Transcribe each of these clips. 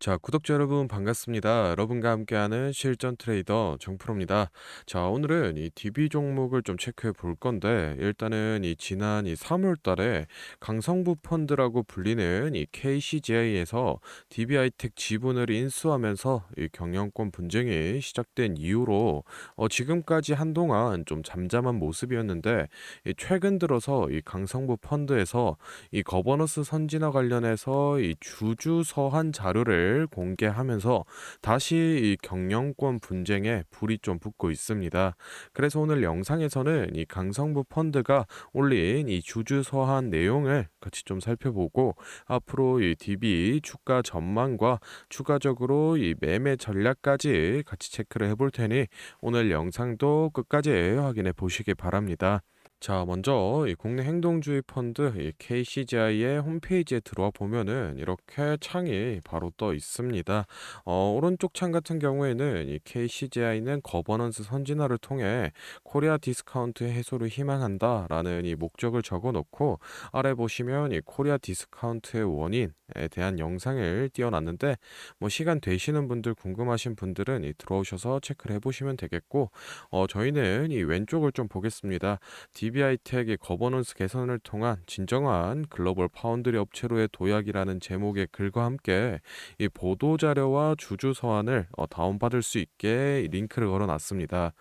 자, 구독자 여러분 반갑습니다. 여러분과 함께하는 실전 트레이더 정프로입니다. 자, 오늘은 이 DB 종목을 좀 체크해 볼 건데, 일단은 이 지난 이 3월 달에 강성부 펀드라고 불리는 이 KCGI에서 DB하이텍 지분을 인수하면서 이 경영권 분쟁이 시작된 이후로 지금까지 한동안 좀 잠잠한 모습이었는데, 이 최근 들어서 이 강성부 펀드에서 이 거버넌스 선진화 관련해서 이 주주 서한 자료를 공개하면서 다시 이 경영권 분쟁에 불이 좀 붙고 있습니다. 그래서 오늘 영상에서는 이 강성부 펀드가 올린 이 주주 서한 내용을 같이 좀 살펴보고 앞으로 이 DB 주가 전망과 추가적으로 이 매매 전략까지 같이 체크를 해볼 테니 오늘 영상도 끝까지 확인해 보시기 바랍니다. 자, 먼저 이 국내 행동주의 펀드 이 KCGI의 홈페이지에 들어와 보면은 이렇게 창이 바로 떠 있습니다. 오른쪽 창 같은 경우에는 이 KCGI는 거버넌스 선진화를 통해 코리아 디스카운트 해소를 희망한다라는 이 목적을 적어 놓고 아래 보시면 이 코리아 디스카운트의 원인에 대한 영상을 띄워놨는데 뭐 시간 되시는 분들 궁금하신 분들은 이 들어오셔서 체크를 해보시면 되겠고 저희는 이 왼쪽을 좀 보겠습니다. DB하이텍의 거버넌스 개선을 통한 진정한 글로벌 파운드리 업체로의 도약이라는 제목의 글과 함께 이 보도 자료와 주주 서한을 다운받을 수 있게 링크를 걸어놨습니다.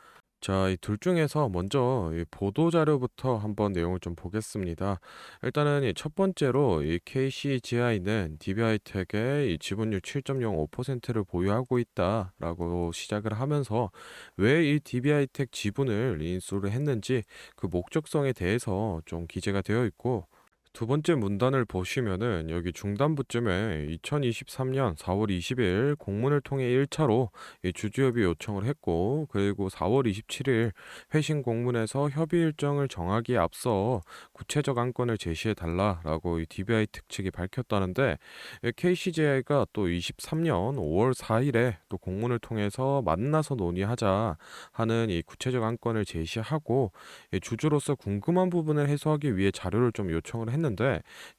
자, 이 둘 중에서 먼저 이 보도 자료부터 한번 내용을 좀 보겠습니다. 일단은 이 첫 번째로 이 KCGI는 DB하이텍의 이 지분율 7.05%를 보유하고 있다라고 시작을 하면서 왜 이 DB하이텍 지분을 인수를 했는지 그 목적성에 대해서 좀 기재가 되어 있고 두 번째 문단을 보시면은 여기 중단부쯤에 2023년 4월 20일 공문을 통해 1차로 이 주주협의 요청을 했고 그리고 4월 27일 회신 공문에서 협의 일정을 정하기에 앞서 구체적 안건을 제시해 달라라고 이 DBI 특측이 밝혔다는데 KCJI가 또 23년 5월 4일에 또 공문을 통해서 만나서 논의하자 하는 이 구체적 안건을 제시하고 주주로서 궁금한 부분을 해소하기 위해 자료를 좀 요청을 했는데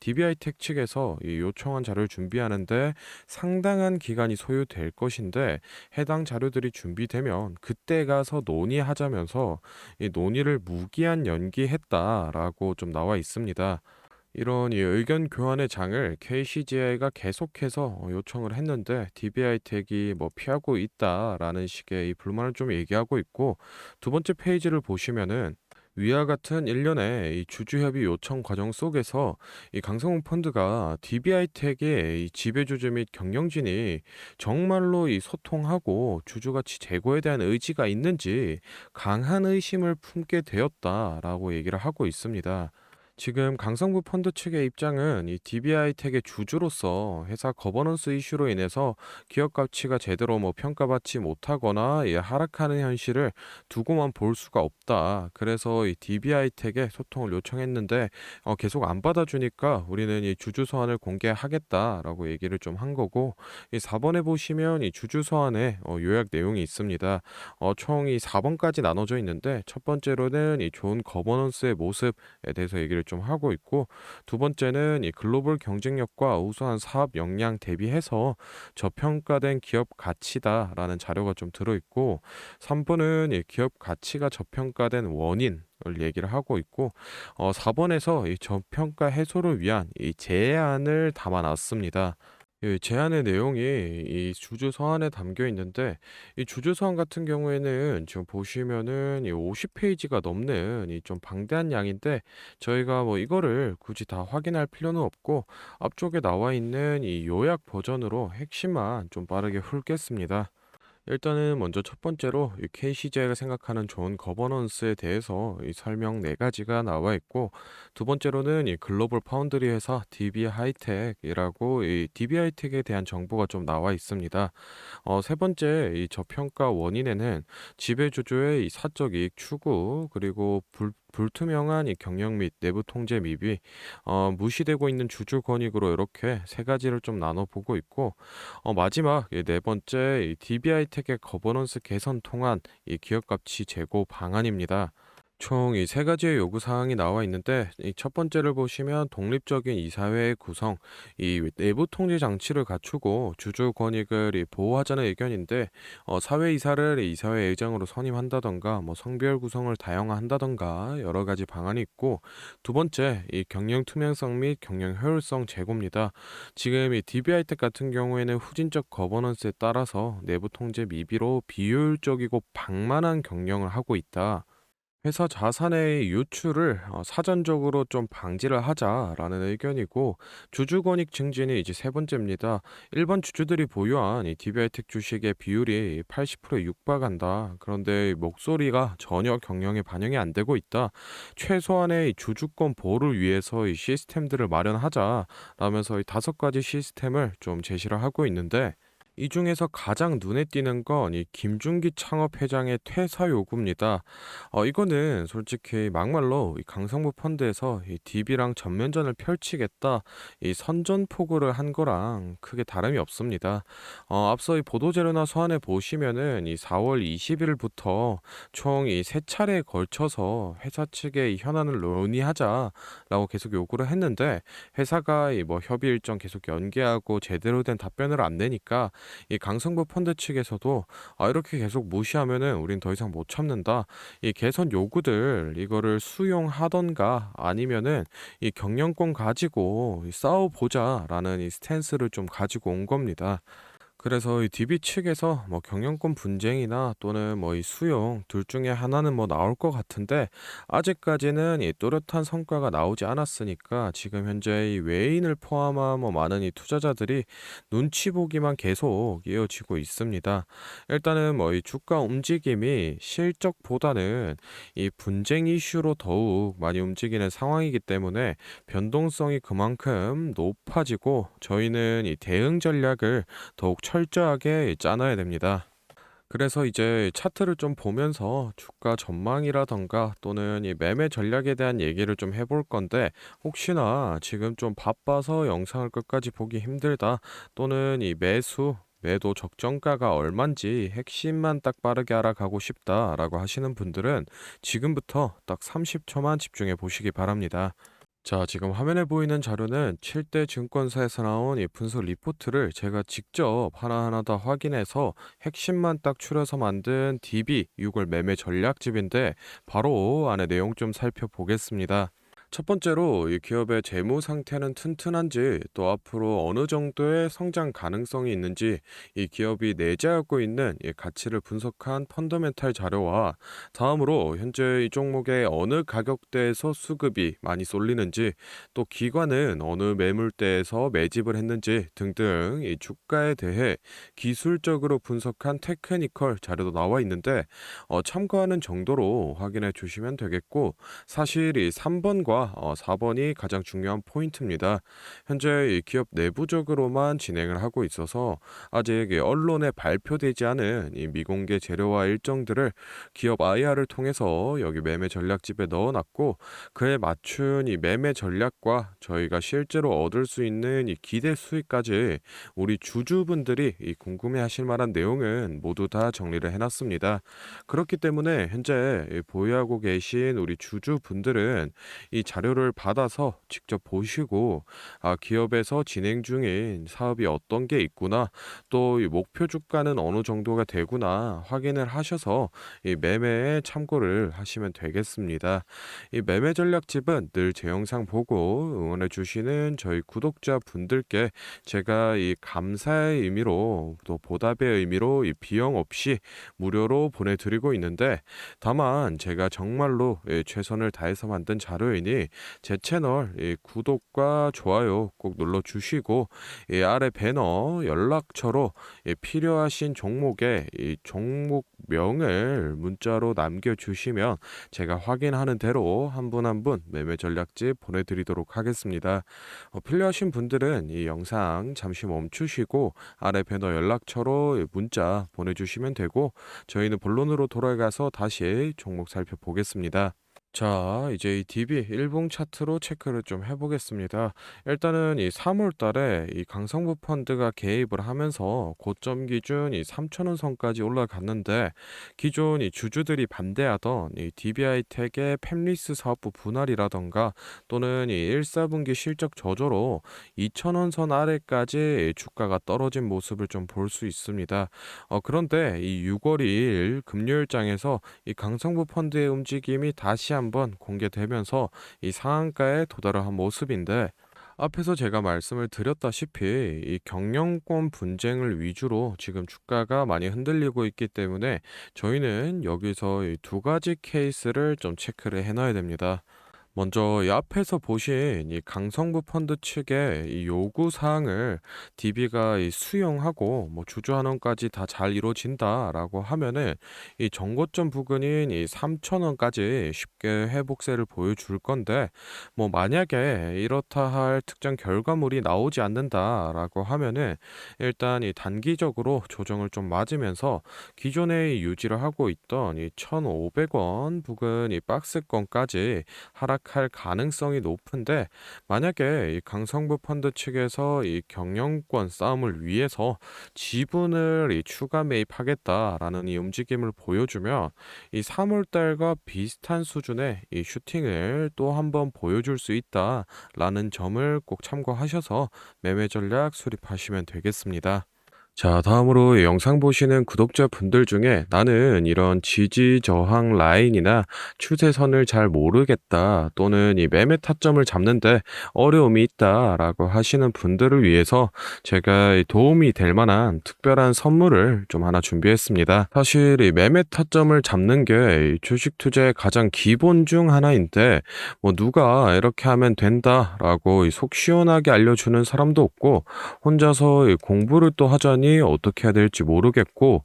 DB하이텍 측에서 이 요청한 자료를 준비하는데 상당한 기간이 소요될 것인데 해당 자료들이 준비되면 그때 가서 논의하자면서 이 논의를 무기한 연기했다라고 좀 나와 있습니다. 이런 이 의견 교환의 장을 KCGI가 계속해서 요청을 했는데 DB하이텍이 뭐 피하고 있다라는 식의 이 불만을 좀 얘기하고 있고 두 번째 페이지를 보시면은 위와 같은 일련의 이 주주협의 요청 과정 속에서 이 강성훈 펀드가 DB하이텍의 이 지배주주 및 경영진이 정말로 이 소통하고 주주가치 제고에 대한 의지가 있는지 강한 의심을 품게 되었다라고 얘기를 하고 있습니다. 지금 강성구 펀드 측의 입장은 이 DB하이텍의 주주로서 회사 거버넌스 이슈로 인해서 기업 가치가 제대로 뭐 평가받지 못하거나 하락하는 현실을 두고만 볼 수가 없다. 그래서 이 DB하이텍에 소통을 요청했는데 계속 안 받아주니까 우리는 이 주주 서한을 공개하겠다라고 얘기를 좀 한 거고 이 4번에 보시면 이 주주 서한에 요약 내용이 있습니다. 총 이 4번까지 나눠져 있는데 첫 번째로는 이 좋은 거버넌스의 모습에 대해서 얘기를 좀 하고 있고 두 번째는 이 글로벌 경쟁력과 우수한 사업 역량 대비해서 저평가된 기업 가치다라는 자료가 좀 들어있고 3번은 이 기업 가치가 저평가된 원인 을 얘기를 하고 있고 4번에서 이 저평가 해소를 위한 이 제안을 담아놨습니다. 이 제안의 내용이 이 주주 서한에 담겨 있는데 이 주주 서한 같은 경우에는 지금 보시면은 이 50페이지가 넘는 이 좀 방대한 양인데 저희가 뭐 이거를 굳이 다 확인할 필요는 없고 앞쪽에 나와 있는 이 요약 버전으로 핵심만 좀 빠르게 훑겠습니다. 일단은 먼저 첫 번째로 이 KCJ가 생각하는 좋은 거버넌스에 대해서 이 설명 네 가지가 나와 있고 두 번째로는 이 글로벌 파운드리 회사 DB 하이텍이라고 이 DB 하이텍에 대한 정보가 좀 나와 있습니다. 세 번째 이 저평가 원인에는 지배주주의 이 사적 이익 추구 그리고 불투명한 이 경영 및 내부 통제 미비 무시되고 있는 주주 권익으로 이렇게 세 가지를 좀 나눠 보고 있고 마지막 네 번째 이 DB하이텍의 거버넌스 개선 통한 이 기업 가치 제고 방안입니다. 총 이 세 가지의 요구 사항이 나와 있는데 이 첫 번째를 보시면 독립적인 이사회의 구성, 이 내부 통제 장치를 갖추고 주주 권익을 보호하자는 의견인데 사회 이사를 이사회 의장으로 선임한다던가 뭐 성별 구성을 다양화한다던가 여러 가지 방안이 있고 두 번째 이 경영 투명성 및 경영 효율성 제고입니다. 지금 이 DBI텍 같은 경우에는 후진적 거버넌스에 따라서 내부 통제 미비로 비효율적이고 방만한 경영을 하고 있다. 회사 자산의 유출을 사전적으로 좀 방지를 하자라는 의견이고 주주 권익 증진이 이제 세 번째입니다. 일반 주주들이 보유한 이 DBI텍 주식의 비율이 80%에 육박한다. 그런데 이 목소리가 전혀 경영에 반영이 안 되고 있다. 최소한의 이 주주권 보호를 위해서 이 시스템들을 마련하자라면서 이 다섯 가지 시스템을 좀 제시를 하고 있는데 이 중에서 가장 눈에 띄는 건 이 김준기 창업회장의 퇴사 요구입니다. 이거는 솔직히 막말로 이 강성부 펀드에서 이 DB랑 전면전을 펼치겠다 이 선전포고를 한 거랑 크게 다름이 없습니다. 앞서 이 보도자료나 서한에 보시면은 이 4월 20일부터 총 이 세 차례에 걸쳐서 회사 측의 이 현안을 논의하자라고 계속 요구를 했는데 회사가 이 뭐 협의 일정 계속 연기하고 제대로 된 답변을 안 내니까 이 강성부 펀드 측에서도 이렇게 계속 무시하면은 우린 더 이상 못 참는다. 이 개선 요구들 이거를 수용하던가 아니면은 이 경영권 가지고 싸워보자라는 이 스탠스를 좀 가지고 온 겁니다. 그래서 이 DB 측에서 뭐 경영권 분쟁이나 또는 뭐 이 수용 둘 중에 하나는 뭐 나올 것 같은데 아직까지는 이 뚜렷한 성과가 나오지 않았으니까 지금 현재 이 외인을 포함한 뭐 많은 이 투자자들이 눈치 보기만 계속 이어지고 있습니다. 일단은 뭐 이 주가 움직임이 실적보다는 이 분쟁 이슈로 더욱 많이 움직이는 상황이기 때문에 변동성이 그만큼 높아지고 저희는 이 대응 전략을 더욱 철저하게 짜놔야 됩니다. 그래서 이제 차트를 좀 보면서 주가 전망이라던가 또는 이 매매 전략에 대한 얘기를 좀 해볼 건데 혹시나 지금 좀 바빠서 영상을 끝까지 보기 힘들다 또는 이 매도 적정가가 얼만지 핵심만 딱 빠르게 알아가고 싶다라고 하시는 분들은 지금부터 딱 30초만 집중해 보시기 바랍니다. 자, 지금 화면에 보이는 자료는 7대 증권사에서 나온 이 분석 리포트를 제가 직접 하나하나 다 확인해서 핵심만 딱 추려서 만든 DB6월 매매 전략집인데 바로 안에 내용 좀 살펴보겠습니다. 첫 번째로 이 기업의 재무 상태는 튼튼한지 또 앞으로 어느 정도의 성장 가능성이 있는지 이 기업이 내재하고 있는 이 가치를 분석한 펀더멘탈 자료와 다음으로 현재 이 종목의 어느 가격대에서 수급이 많이 쏠리는지 또 기관은 어느 매물대에서 매집을 했는지 등등 이 주가에 대해 기술적으로 분석한 테크니컬 자료도 나와 있는데 참고하는 정도로 확인해 주시면 되겠고 사실 이 3번과 4번이 가장 중요한 포인트입니다. 현재 이 기업 내부적으로만 진행을 하고 있어서 아직 이 언론에 발표되지 않은 이 미공개 재료와 일정들을 기업 IR을 통해서 여기 매매 전략집에 넣어놨고 그에 맞춘 이 매매 전략과 저희가 실제로 얻을 수 있는 이 기대 수익까지 우리 주주분들이 이 궁금해하실 만한 내용은 모두 다 정리를 해놨습니다. 그렇기 때문에 현재 이 보유하고 계신 우리 주주분들은 이 자료를 받아서 직접 보시고 기업에서 진행 중인 사업이 어떤 게 있구나 또 이 목표 주가는 어느 정도가 되구나 확인을 하셔서 이 매매에 참고를 하시면 되겠습니다. 이 매매 전략집은 늘 제 영상 보고 응원해 주시는 저희 구독자 분들께 제가 이 감사의 의미로 또 보답의 의미로 이 비용 없이 무료로 보내드리고 있는데 다만 제가 정말로 최선을 다해서 만든 자료이니 제 채널 구독과 좋아요 꼭 눌러주시고 아래 배너 연락처로 필요하신 종목의 종목명을 문자로 남겨주시면 제가 확인하는 대로 한 분 한 분 매매 전략집 보내드리도록 하겠습니다. 필요하신 분들은 이 영상 잠시 멈추시고 아래 배너 연락처로 문자 보내주시면 되고 저희는 본론으로 돌아가서 다시 종목 살펴보겠습니다. 자, 이제 이 DB 일봉 차트로 체크를 좀 해보겠습니다. 일단은 이 3월 달에 이 강성부 펀드가 개입을 하면서 고점 기준 이 3,000원 선까지 올라갔는데, 기존 이 주주들이 반대하던 이 DB하이텍의 팹리스 사업부 분할이라던가 또는 이 1, 4분기 실적 저조로 2,000원 선 아래까지 주가가 떨어진 모습을 좀 볼 수 있습니다. 그런데 이 6월 2일 금요일장에서 이 강성부 펀드의 움직임이 다시 한번 공개되면서 이 상한가에 도달을 한 모습인데, 앞에서 제가 말씀을 드렸다시피 이 경영권 분쟁을 위주로 지금 주가가 많이 흔들리고 있기 때문에 저희는 여기서 이 두 가지 케이스를 좀 체크를 해놔야 됩니다. 먼저 이 앞에서 보신 이 강성부 펀드 측의 이 요구 사항을 DB가 이 수용하고 뭐 주주환원까지 다 잘 이루어진다라고 하면은 이 정고점 부근인 이 3,000원까지 쉽게 회복세를 보여줄 건데, 뭐 만약에 이렇다 할 특정 결과물이 나오지 않는다라고 하면은 일단 이 단기적으로 조정을 좀 맞으면서 기존에 유지를 하고 있던 이 1,500원 부근 이 박스권까지 하락할 가능성이 높은데, 만약에 이 강성부 펀드 측에서 이 경영권 싸움을 위해서 지분을 이 추가 매입하겠다라는 이 움직임을 보여주면 이 3월 달과 비슷한 수준의 이 슈팅을 또 한번 보여줄 수 있다라는 점을 꼭 참고하셔서 매매 전략 수립하시면 되겠습니다. 자, 다음으로 이 영상 보시는 구독자분들 중에 나는 이런 지지 저항 라인이나 추세선을 잘 모르겠다 또는 이 매매 타점을 잡는데 어려움이 있다라고 하시는 분들을 위해서 제가 이 도움이 될 만한 특별한 선물을 좀 하나 준비했습니다. 사실 이 매매 타점을 잡는 게 이 주식 투자의 가장 기본 중 하나인데, 뭐 누가 이렇게 하면 된다라고 이 속 시원하게 알려주는 사람도 없고, 혼자서 이 공부를 또 하자니 어떻게 해야 될지 모르겠고,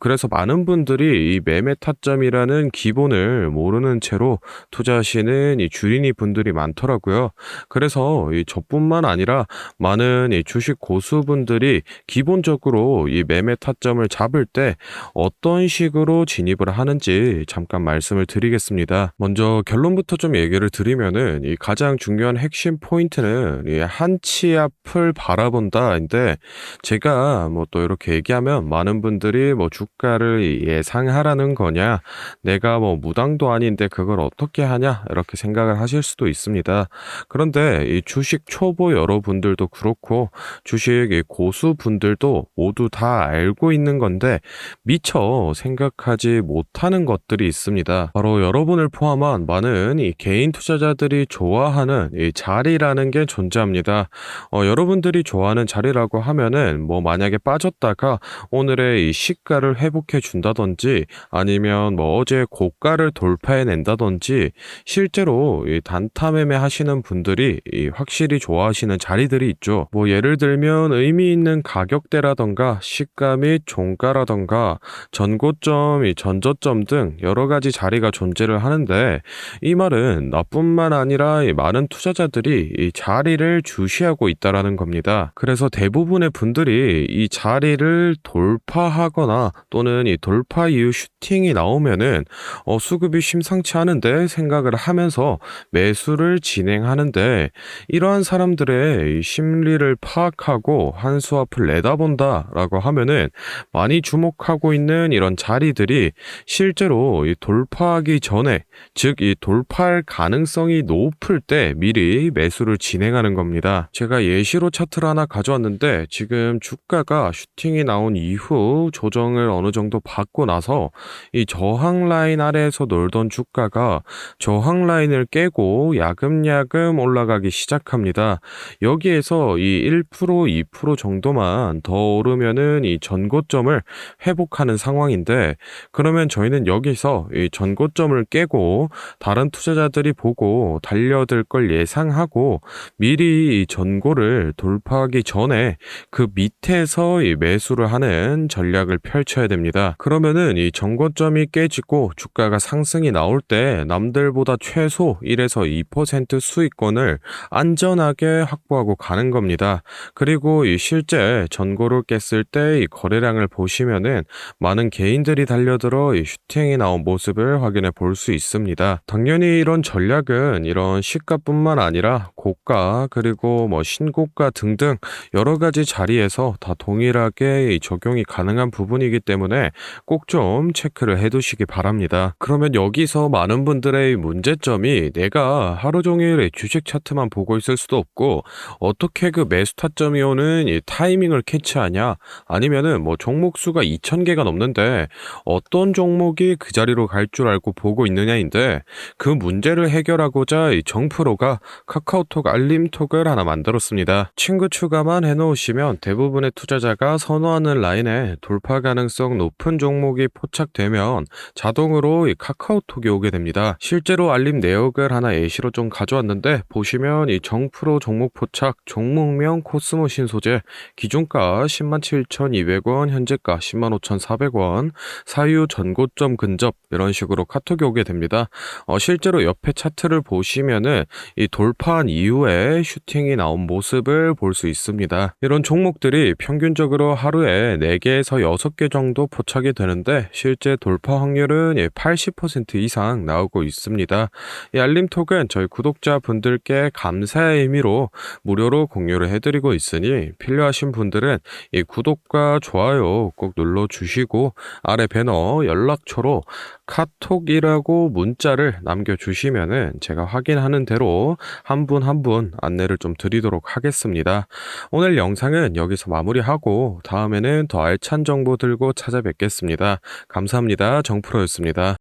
그래서 많은 분들이 이 매매 타점이라는 기본을 모르는 채로 투자하시는 이 주린이 분들이 많더라고요. 그래서 이 저뿐만 아니라 많은 이 주식 고수분들이 기본적으로 이 매매 타점을 잡을 때 어떤 식으로 진입을 하는지 잠깐 말씀을 드리겠습니다. 먼저 결론부터 좀 얘기를 드리면은 이 가장 중요한 핵심 포인트는 이 한치 앞을 바라본다인데, 제가 뭐 또 이렇게 얘기하면 많은 분들이 뭐 주가를 예상하라는 거냐, 내가 뭐 무당도 아닌데 그걸 어떻게 하냐 이렇게 생각을 하실 수도 있습니다. 그런데 이 주식 초보 여러분들도 그렇고 주식 이 고수분들도 모두 다 알고 있는 건데 미처 생각하지 못하는 것들이 있습니다. 바로 여러분을 포함한 많은 이 개인 투자자들이 좋아하는 이 자리라는 게 존재합니다. 여러분들이 좋아하는 자리라고 하면은 뭐 만약에 빠졌다가 오늘의 이 시가를 회복해 준다든지, 아니면 뭐 어제 고가를 돌파해 낸다든지, 실제로 이 단타 매매 하시는 분들이 이 확실히 좋아하시는 자리들이 있죠. 뭐 예를 들면 의미 있는 가격대라던가 시가 및 종가라던가 전고점, 이 전저점 등 여러 가지 자리가 존재를 하는데, 이 말은 나뿐만 아니라 이 많은 투자자들이 이 자리를 주시하고 있다라는 겁니다. 그래서 대부분의 분들이 이 자리를 돌파하거나 또는 이 돌파 이후 슈팅이 나오면은 수급이 심상치 않은데 생각을 하면서 매수를 진행하는데, 이러한 사람들의 이 심리를 파악하고 한 수 앞을 내다본다라고 하면은 많이 주목하고 있는 이런 자리들이 실제로 이 돌파하기 전에, 즉 이 돌파할 가능성이 높을 때 미리 매수를 진행하는 겁니다. 제가 예시로 차트를 하나 가져왔는데, 지금 주가가 슈팅이 나온 이후 조정을 어느 정도 받고 나서 이 저항 라인 아래에서 놀던 주가가 저항 라인을 깨고 야금야금 올라가기 시작합니다. 여기에서 이 1%, 2% 정도만 더 오르면은 이 전고점을 회복하는 상황인데, 그러면 저희는 여기서 이 전고점을 깨고 다른 투자자들이 보고 달려들 걸 예상하고 미리 이 전고를 돌파하기 전에 그 밑에서 위해서 이 매수를 하는 전략을 펼쳐야 됩니다. 그러면은 이 정고점이 깨지고 주가가 상승이 나올 때 남들보다 최소 1에서 2% 수익권을 안전하게 확보하고 가는 겁니다. 그리고 이 실제 전고를 깼을 때 이 거래량을 보시면은 많은 개인들이 달려들어 이 슈팅이 나온 모습을 확인해 볼 수 있습니다. 당연히 이런 전략은 이런 시가뿐만 아니라 고가 그리고 뭐 신고가 등등 여러 가지 자리에서 다 동일하게 이 적용이 가능한 부분이기 때문에 꼭 좀 체크를 해 두시기 바랍니다. 그러면 여기서 많은 분들의 문제점이 내가 하루 종일 이 주식 차트만 보고 있을 수도 없고 어떻게 그 매수 타점이 오는 이 타이밍을 캐치하냐 아니면은 뭐 종목 수가 2,000개가 넘는데 어떤 종목이 그 자리로 갈 줄 알고 보고 있느냐인데 그 문제를 해결하고자 이 정프로가 카카오톡 알림톡을 하나 만들었습니다. 친구 추가만 해놓으시면 대부분의 투자자가 선호하는 라인에 돌파 가능성 높은 종목이 포착되면 자동으로 이 카카오톡이 오게 됩니다. 실제로 알림 내역을 하나 예시로 좀 가져왔는데 보시면 이 정프로 종목 포착, 종목명 코스모 신소재, 기준가 107,200원, 현재가 105,400원, 사유 전고점 근접 이런 식으로 카톡이 오게 됩니다. 실제로 옆에 차트를 보시면은 이 돌파한 이후에 슈팅이 나온 모습을 볼 수 있습니다. 이런 종목들이 평균적으로 하루에 4개에서 6개 정도 포착이 되는데 실제 돌파 확률은 80% 이상 나오고 있습니다. 이 알림톡은 저희 구독자분들께 감사의 의미로 무료로 공유를 해드리고 있으니 필요하신 분들은 이 구독과 좋아요 꼭 눌러주시고 아래 배너 연락처로 카톡이라고 문자를 남겨주시면은 제가 확인하는 대로 한 분 한 분 안내를 좀 드리도록 하겠습니다. 오늘 영상은 여기서 마무리하고 다음에는 더 알찬 정보 들고 찾아뵙겠습니다. 감사합니다. 정프로였습니다.